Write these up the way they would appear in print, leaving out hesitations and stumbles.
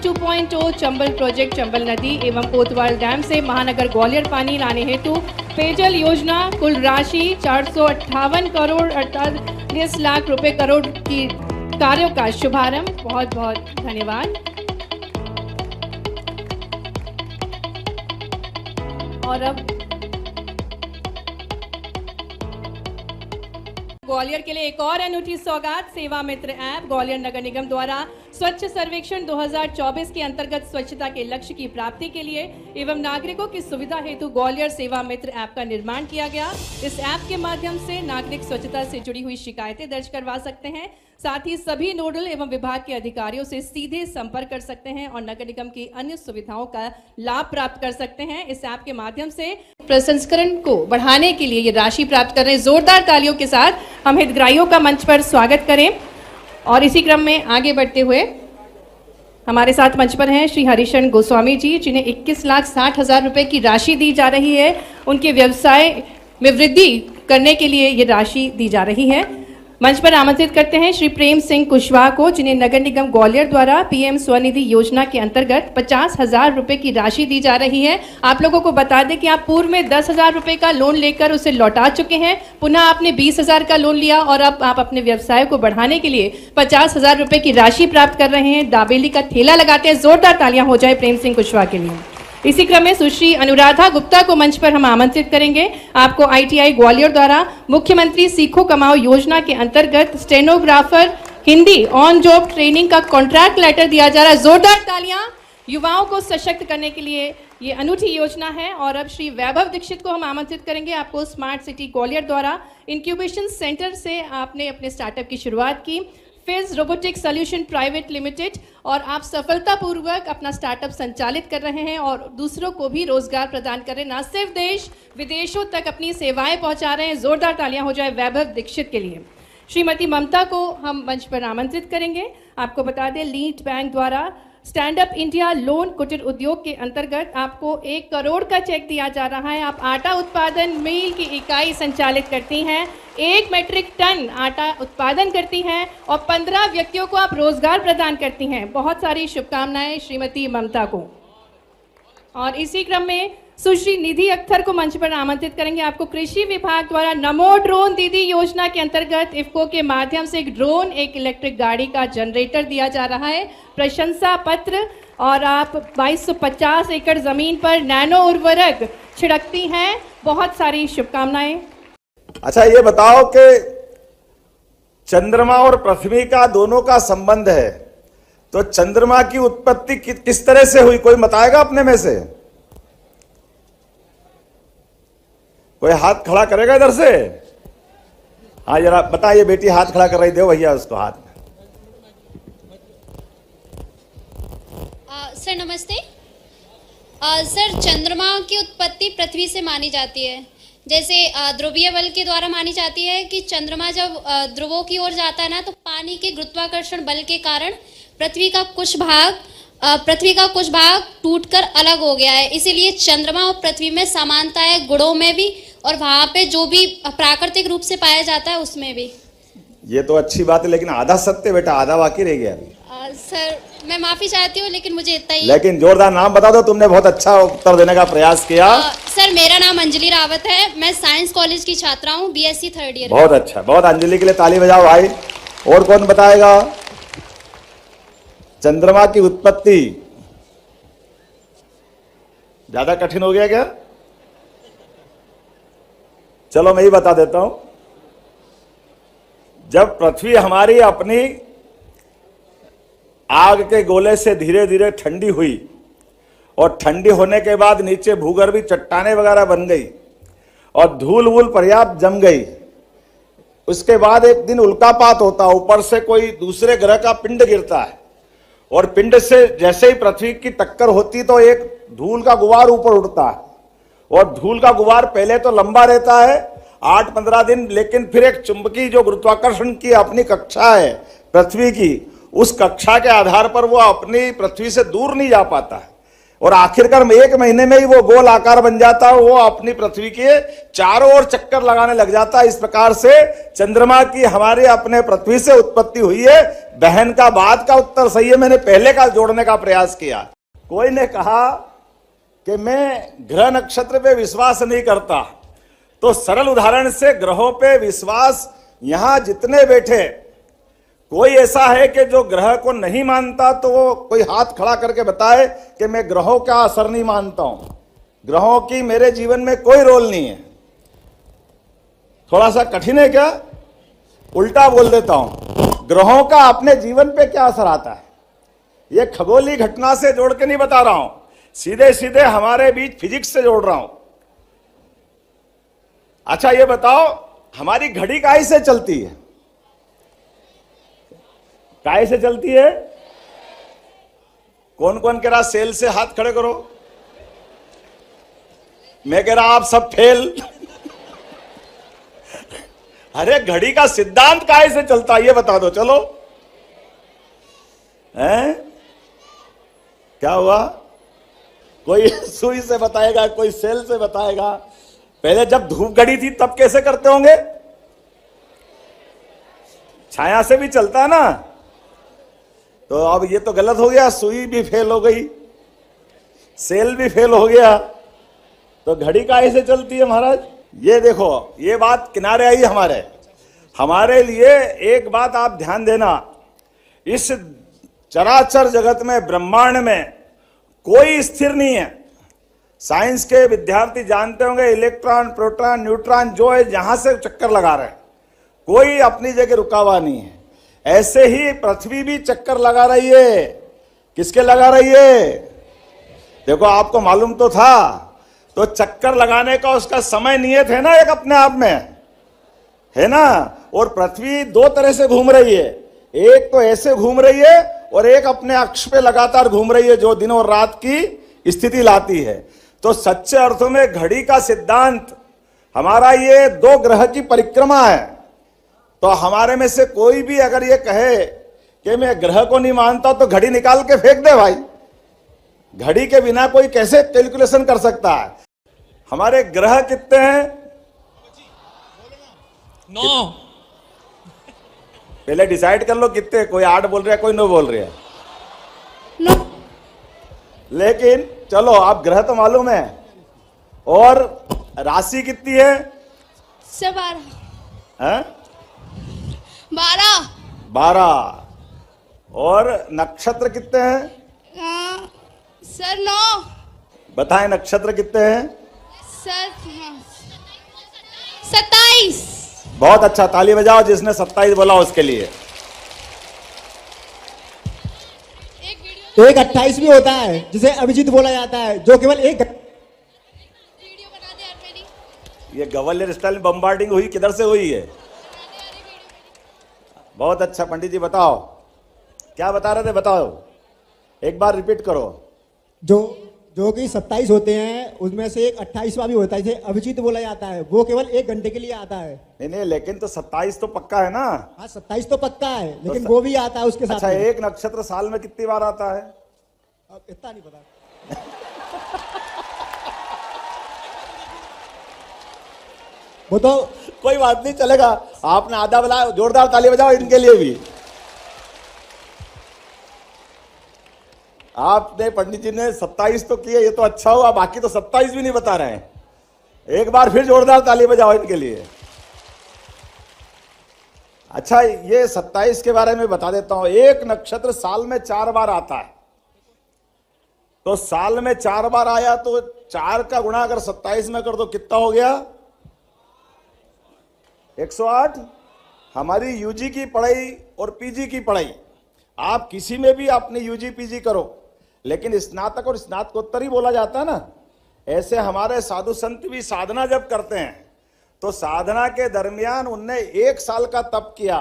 2.0 Chambal project Chambal नदी एवं कोतवाल dam से महानगर ग्वालियर पानी लाने हेतु पेयजल योजना कुल राशि 458 करोड़ 48 लाख रुपए करोड़ की कार्यों का शुभारंभ। बहुत बहुत धन्यवाद। और अब ग्वालियर के लिए एक और अनूठी सौगात, सेवा मित्र ऐप ग्वालियर नगर निगम द्वारा स्वच्छ सर्वेक्षण 2024 के अंतर्गत स्वच्छता के लक्ष्य की प्राप्ति के लिए एवं नागरिकों की सुविधा हेतु ग्वालियर सेवा मित्र ऐप का निर्माण किया गया। इस ऐप के माध्यम से नागरिक स्वच्छता से जुड़ी हुई शिकायतें दर्ज करवा सकते हैं, साथ ही सभी नोडल एवं विभाग के अधिकारियों से सीधे संपर्क कर सकते हैं और नगर निगम की अन्य सुविधाओं का लाभ प्राप्त कर सकते हैं। इस ऐप के माध्यम से प्रसंस्करण को बढ़ाने के लिए ये राशि प्राप्त कर रहे हैं। जोरदार तालियों के साथ हम हितग्राहियों का मंच पर स्वागत करें। और इसी क्रम में आगे बढ़ते हुए हमारे साथ मंच पर हैं श्री हरिशरण गोस्वामी जी, जिन्हें 21,60,000 रुपए की राशि दी जा रही है। उनके व्यवसाय में वृद्धि करने के लिए ये राशि दी जा रही है। मंच पर आमंत्रित करते हैं श्री प्रेम सिंह कुशवाहा को, जिन्हें नगर निगम ग्वालियर द्वारा पीएम स्वनिधि योजना के अंतर्गत 50,000 रुपए की राशि दी जा रही है। आप लोगों को बता दें कि आप पूर्व में 10,000 रुपए का लोन लेकर उसे लौटा चुके हैं, पुनः आपने 20,000 का लोन लिया और अब आप अपने व्यवसाय को बढ़ाने के लिए 50,000 रुपए की राशि प्राप्त कर रहे हैं। दाबेली का ठेला लगाते हैं। जोरदार तालियां हो जाए प्रेम सिंह कुशवाहा के लिए। इसी क्रम में सुश्री अनुराधा गुप्ता को मंच पर हम आमंत्रित करेंगे। आपको आईटीआई ग्वालियर द्वारा मुख्यमंत्री सीखो कमाओ योजना के अंतर्गत stenographer Hindi on job training का कॉन्ट्रैक्ट लेटर दिया जा रहा है। जोरदार तालियां। युवाओं को सशक्त करने के लिए ये अनूठी योजना है। और अब श्री वैभव दीक्षित को हम आमंत्रित करेंगे। आपको स्मार्ट सिटी ग्वालियर द्वारा इंक्यूबेशन सेंटर से आपने अपने स्टार्टअप की शुरुआत की, फिज रोबोटिक सॉल्यूशन प्राइवेट लिमिटेड, और आप सफलतापूर्वक अपना स्टार्टअप संचालित कर रहे हैं और दूसरों को भी रोजगार प्रदान कर रहे हैं। न सिर्फ देश विदेशों तक अपनी सेवाएं पहुंचा रहे हैं। जोरदार तालियां हो जाए वैभव दीक्षित के लिए। श्रीमती ममता को हम मंच पर आमंत्रित करेंगे। आपको बता दें लीड बैंक द्वारा स्टैंड अप इंडिया लोन कुटीर उद्योग के अंतर्गत आपको 1 करोड़ का चेक दिया जा रहा है। आप आटा उत्पादन मिल की इकाई संचालित करती हैं, 1 मीट्रिक टन आटा उत्पादन करती हैं और 15 व्यक्तियों को आप रोजगार प्रदान करती हैं। बहुत सारी शुभकामनाएं श्रीमती ममता को। और इसी क्रम में सुश्री निधि अख्तर को मंच पर आमंत्रित करेंगे। आपको कृषि विभाग द्वारा नमो ड्रोन दीदी योजना के अंतर्गत इफ्को के माध्यम से एक ड्रोन, एक इलेक्ट्रिक गाड़ी का जनरेटर दिया जा रहा है, प्रशंसा पत्र, और आप 2250 एकड़ जमीन पर नैनो उर्वरक छिड़कती हैं। बहुत सारी शुभकामनाएं। अच्छा, ये बताओ कि चंद्रमा और पृथ्वी का दोनों का संबंध है, तो चंद्रमा की उत्पत्ति किस तरह से हुई? कोई बताएगा अपने में से? कोई हाथ खड़ा करेगा इधर से? हाँ जरा बताइए बेटी, हाथ खड़ा कर रही, दो भैया उसको हाथ। सर नमस्ते। सर चंद्रमा की उत्पत्ति पृथ्वी से मानी जाती है। जैसे ध्रुवीय बल के द्वारा मानी जाती है कि चंद्रमा जब ध्रुवों की ओर जाता है ना, तो पानी के गुरुत्वाकर्षण बल के कारण पृथ्वी का कुछ भाग टूटकर अलग हो गया है। इसीलिए चंद्रमा और पृथ्वी में समानता है, गुणों में भी और वहाँ पे जो भी प्राकृतिक रूप से पाया जाता है उसमें भी। ये तो अच्छी बात है, लेकिन आधा सत्य बेटा, आधा बाकी रह गया अभी। सर मैं माफी चाहती हूँ, लेकिन मुझे इतना ही। लेकिन जोरदार नाम बता दो, तुमने बहुत अच्छा उत्तर देने का प्रयास किया। सर मेरा नाम अंजलि रावत है, मैं साइंस कॉलेज की छात्रा हूँ, बीएससी 3rd ईयर। बहुत अच्छा, बहुत। अंजलि के लिए ताली बजाओ भाई। और कौन बताएगा चंद्रमा की उत्पत्ति? ज्यादा कठिन हो गया क्या? चलो मैं ही बता देता हूं। जब पृथ्वी हमारी अपनी आग के गोले से धीरे धीरे ठंडी हुई और ठंडी होने के बाद नीचे भूगर्भीय चट्टानें वगैरह बन गई और धूल वूल पर्याप्त जम गई, उसके बाद एक दिन उल्कापात होता, ऊपर से कोई दूसरे ग्रह का पिंड गिरता है और पिंड से जैसे ही पृथ्वी की टक्कर होती तो एक धूल का गुबार ऊपर उठता है और धूल का गुबार पहले तो लंबा रहता है 8-15 दिन, लेकिन फिर एक चुंबकीय जो गुरुत्वाकर्षण की अपनी कक्षा है पृथ्वी की, उस कक्षा के आधार पर वो अपनी पृथ्वी से दूर नहीं जा पाता है और आखिरकार 1 महीने में ही वो गोल आकार बन जाता है, वो अपनी पृथ्वी के चारों ओर चक्कर लगाने लग जाता है। इस प्रकार से चंद्रमा की हमारे अपने पृथ्वी से उत्पत्ति हुई है। बहन का बाद का उत्तर सही है, मैंने पहले का जोड़ने का प्रयास किया। कोई ने कहा कि मैं ग्रह नक्षत्र पे विश्वास नहीं करता, तो सरल उदाहरण से ग्रहों पे विश्वास, यहां जितने बैठे कोई ऐसा है कि जो ग्रह को नहीं मानता, तो वो कोई हाथ खड़ा करके बताए कि मैं ग्रहों का असर नहीं मानता हूं, ग्रहों की मेरे जीवन में कोई रोल नहीं है। थोड़ा सा कठिन है क्या? उल्टा बोल देता हूं, ग्रहों का अपने जीवन पे क्या असर आता है, ये खगोलीय घटना से जोड़ के नहीं बता रहा हूं, सीधे सीधे हमारे बीच फिजिक्स से जोड़ रहा हूं। अच्छा ये बताओ, हमारी घड़ी काहे से चलती है? काहे से चलती है? कौन कौन कह रहा सेल से? हाथ खड़े करो। मैं कह रहा आप सब फेल। अरे घड़ी का सिद्धांत काहे से चलता है ये बता दो। चलो, हैं? क्या हुआ? कोई सुई से बताएगा, कोई सेल से बताएगा। पहले जब धूप घड़ी थी तब कैसे करते होंगे? छाया से भी चलता है ना। तो अब ये तो गलत हो गया, सुई भी फेल हो गई, सेल भी फेल हो गया, तो घड़ी काहे से चलती है महाराज? ये देखो, ये बात किनारे आई हमारे लिए। एक बात आप ध्यान देना, इस चराचर जगत में, ब्रह्मांड में कोई स्थिर नहीं है। साइंस के विद्यार्थी जानते होंगे, इलेक्ट्रॉन, प्रोटॉन, न्यूट्रॉन जो है जहां से चक्कर लगा रहे हैं, कोई अपनी जगह रुका हुआ नहीं है। ऐसे ही पृथ्वी भी चक्कर लगा रही है। किसके लगा रही है? देखो, आपको मालूम तो था, तो चक्कर लगाने का उसका समय नियत है ना, एक अपने आप में है ना। और पृथ्वी 2 तरह से घूम रही है, एक तो ऐसे घूम रही है और एक अपने अक्ष पे लगातार घूम रही है, जो दिन और रात की स्थिति लाती है। तो सच्चे अर्थों में घड़ी का सिद्धांत हमारा ये 2 ग्रह की परिक्रमा है। तो हमारे में से कोई भी अगर ये कहे कि मैं ग्रह को नहीं मानता, तो घड़ी निकाल के फेंक दे भाई। घड़ी के बिना कोई कैसे कैलकुलेशन कर सकता है? हमारे ग्रह कितने हैं? 9। पहले डिसाइड कर लो कितने। कोई 8 बोल रहा है, कोई 9 बोल रहा है। 9। लेकिन चलो, आप ग्रह तो मालूम है। और राशि कितनी है? 12। 12। और नक्षत्र कितने हैं? सर 9। बताएं नक्षत्र कितने हैं? सर 27। बहुत अच्छा, ताली बजाओ जिसने 27 बोला उसके लिए। एक 28 भी होता है जिसे अभिजीत बोला जाता है, जो केवल एक। वीडियो बना दे यार मेरी। ये गवर्नर स्टाइल बम्बार्डिंग हुई, किधर से हुई है? बहुत अच्छा। पंडित जी बताओ, क्या बता रहे थे? बताओ, एक बार रिपीट करो। जो कि 27 होते हैं, उसमें से एक 28वां भी होता है जिसे अभिजीत बोला जाता है, वो केवल 1 घंटे के लिए आता है। नहीं, लेकिन तो 27 तो पक्का है ना। हाँ, 27 तो पक्का है, लेकिन वो भी आता है उसके साथ। अच्छा, एक नक्षत्र साल में कितनी बार आता है? अब इतना नहीं पता। वो तो कोई बात नहीं, चलेगा। आपने आधा बुलाया, जोरदार ताली बजाओ इनके लिए भी। आपने, पंडित जी ने 27 तो किए, ये तो अच्छा हुआ। बाकी तो 27 भी नहीं बता रहे हैं। एक बार फिर जोरदार ताली बजाओ इनके लिए। अच्छा, ये 27 के बारे में बता देता हूं। एक नक्षत्र साल में 4 बार आता है, तो साल में 4 बार आया तो 4 का गुणा अगर 27 में कर दो, कितना हो गया? 108। हमारी यूजी की पढ़ाई और पीजी की पढ़ाई, आप किसी में भी अपनी यूजी पीजी करो, लेकिन स्नातक और स्नातकोत्तर ही बोला जाता है ना। ऐसे हमारे साधु संत भी साधना जब करते हैं, तो साधना के दरमियान उनने 1 साल का तप किया,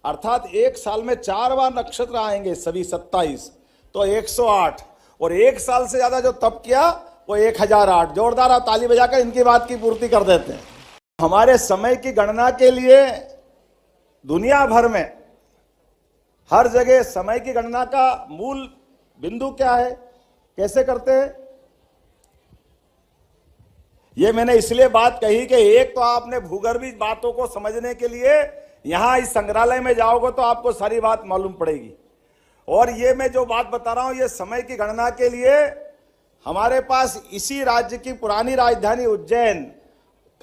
अर्थात 1 साल में 4 बार नक्षत्र आएंगे, सभी 27, तो 108। और 1 साल से ज्यादा जो तप किया वो 1008। जोरदार आप ताली बजाकर इनकी बात की पूर्ति कर देते हैं। हमारे समय की गणना के लिए दुनिया भर में हर जगह समय की गणना का मूल बिंदु क्या है? कैसे करते हैं? ये मैंने इसलिए बात कही कि एक तो आपने भूगर्भीय बातों को समझने के लिए यहां इस संग्रहालय में जाओगे तो आपको सारी बात मालूम पड़ेगी। और ये मैं जो बात बता रहा हूं, ये समय की गणना के लिए हमारे पास इसी राज्य की पुरानी राजधानी उज्जैन,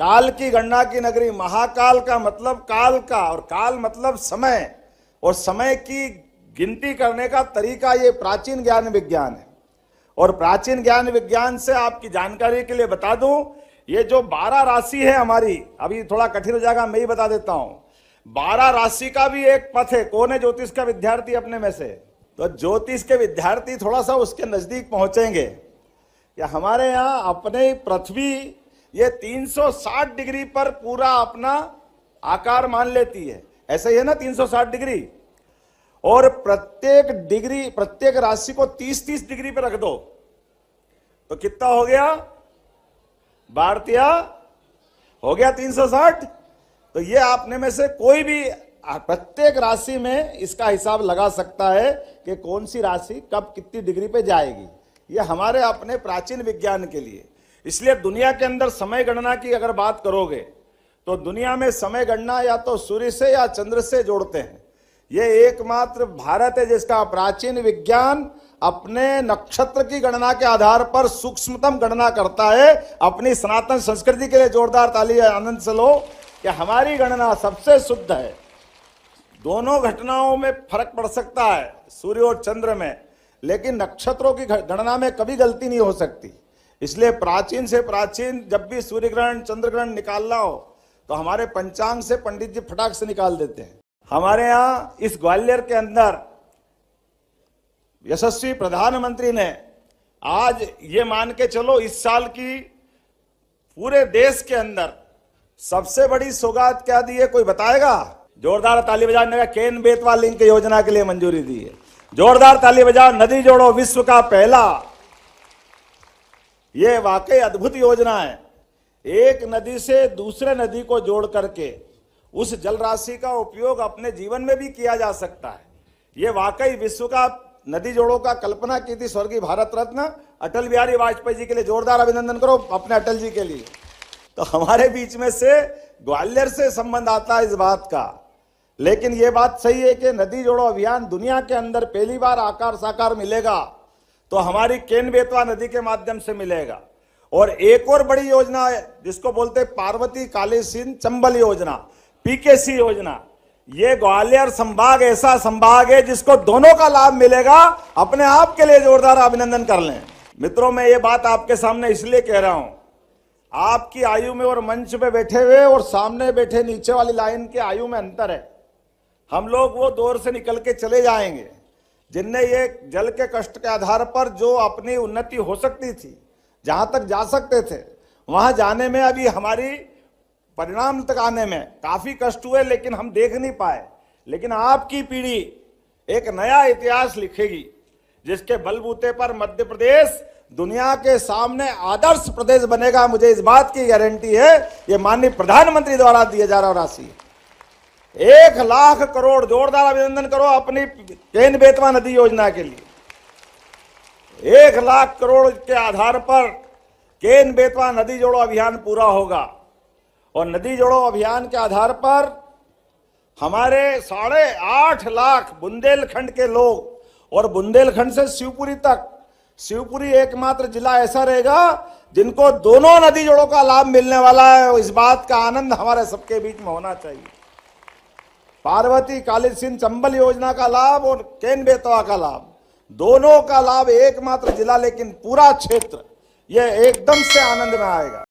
काल की गणना की नगरी, महाकाल का मतलब काल का, और काल मतलब समय, और समय की गिनती करने का तरीका ये प्राचीन ज्ञान विज्ञान है। और प्राचीन ज्ञान विज्ञान से आपकी जानकारी के लिए बता दूं, ये जो 12 राशि है हमारी, अभी थोड़ा कठिन हो जाएगा, मैं ही बता देता हूं। 12 राशि का भी एक पथ है। कौन है ज्योतिष का विद्यार्थी अपने में से? तो ज्योतिष के विद्यार्थी थोड़ा सा उसके नजदीक पहुंचेंगे कि हमारे यहाँ अपने पृथ्वी ये 360 डिग्री पर पूरा अपना आकार मान लेती है। ऐसा ही है ना, 360 डिग्री। और प्रत्येक डिग्री, प्रत्येक राशि को 30-30 डिग्री पर रख दो तो कितना हो गया? भारतीय हो गया 360। तो ये आपने में से कोई भी प्रत्येक राशि में इसका हिसाब लगा सकता है कि कौन सी राशि कब कितनी डिग्री पे जाएगी। ये हमारे अपने प्राचीन विज्ञान के लिए। इसलिए दुनिया के अंदर समय गणना की अगर बात करोगे तो दुनिया में समय गणना या तो सूर्य से या चंद्र से जोड़ते हैं। ये एकमात्र भारत है जिसका प्राचीन विज्ञान अपने नक्षत्र की गणना के आधार पर सूक्ष्मतम गणना करता है। अपनी सनातन संस्कृति के लिए जोरदार ताली आनंद से लो कि हमारी गणना सबसे शुद्ध है। दोनों घटनाओं में फर्क पड़ सकता है, सूर्य और चंद्र में, लेकिन नक्षत्रों की गणना में कभी गलती नहीं हो सकती। इसलिए प्राचीन से प्राचीन जब भी सूर्य ग्रहण चंद्र ग्रहण निकालना हो तो हमारे पंचांग से पंडित जी फटाक से निकाल देते हैं। हमारे यहाँ इस ग्वालियर के अंदर यशस्वी प्रधानमंत्री ने आज ये मान के चलो इस साल की पूरे देश के अंदर सबसे बड़ी सौगात क्या दी है, कोई बताएगा? जोरदार ताली बजाने का केन बेतवा लिंक योजना के लिए मंजूरी दी है। जोरदार ताली बजाओ। नदी जोड़ो विश्व का पहला, ये वाकई अद्भुत योजना है। एक नदी से दूसरे नदी को जोड़ करके उस जल राशि का उपयोग अपने जीवन में भी किया जा सकता है। ये वाकई विश्व का नदी जोड़ो का कल्पना की थी स्वर्गीय भारत रत्न अटल बिहारी वाजपेयी जी के लिए। जोरदार अभिनंदन करो अपने अटल जी के लिए। तो हमारे बीच में से ग्वालियर से संबंध आता है इस बात का। लेकिन ये बात सही है कि नदी जोड़ो अभियान दुनिया के अंदर पहली बार आकार साकार मिलेगा तो हमारी केन बेतवा नदी के माध्यम से मिलेगा। और एक और बड़ी योजना है जिसको बोलते पार्वती काली सिंध चंबल योजना, पीकेसी योजना। ये ग्वालियर संभाग ऐसा संभाग है जिसको दोनों का लाभ मिलेगा। अपने आप के लिए जोरदार अभिनंदन कर लें। मित्रों, मैं ये बात आपके सामने इसलिए कह रहा हूं, आपकी आयु में और मंच पे बैठे हुए और सामने बैठे नीचे वाली लाइन के आयु में अंतर है। हम लोग वो दौर से निकल के चले जाएंगे जिनने ये जल के कष्ट के आधार पर जो अपनी उन्नति हो सकती थी, जहां तक जा सकते थे, वहां जाने में अभी हमारी परिणाम तक आने में काफी कष्ट हुए, लेकिन हम देख नहीं पाए। लेकिन आपकी पीढ़ी एक नया इतिहास लिखेगी जिसके बलबूते पर मध्य प्रदेश दुनिया के सामने आदर्श प्रदेश बनेगा। मुझे इस बात की गारंटी है। ये माननीय प्रधानमंत्री द्वारा दिए जा रहा राशि 1,00,000 करोड़। जोरदार अभिनंदन करो अपनी केन बेतवा नदी योजना के लिए। 1,00,000 करोड़ के आधार पर केन बेतवा नदी जोड़ो अभियान पूरा होगा। और नदी जोड़ो अभियान के आधार पर हमारे 8.5 लाख बुंदेलखंड के लोग, और बुंदेलखंड से शिवपुरी तक, शिवपुरी एकमात्र जिला ऐसा रहेगा जिनको दोनों नदी जोड़ों का लाभ मिलने वाला है। इस बात का आनंद हमारे सबके बीच में होना चाहिए। पार्वती काली सिंध चंबल योजना का लाभ और केन बेतवा का लाभ, दोनों का लाभ एकमात्र जिला, लेकिन पूरा क्षेत्र ये एकदम से आनंद में आएगा।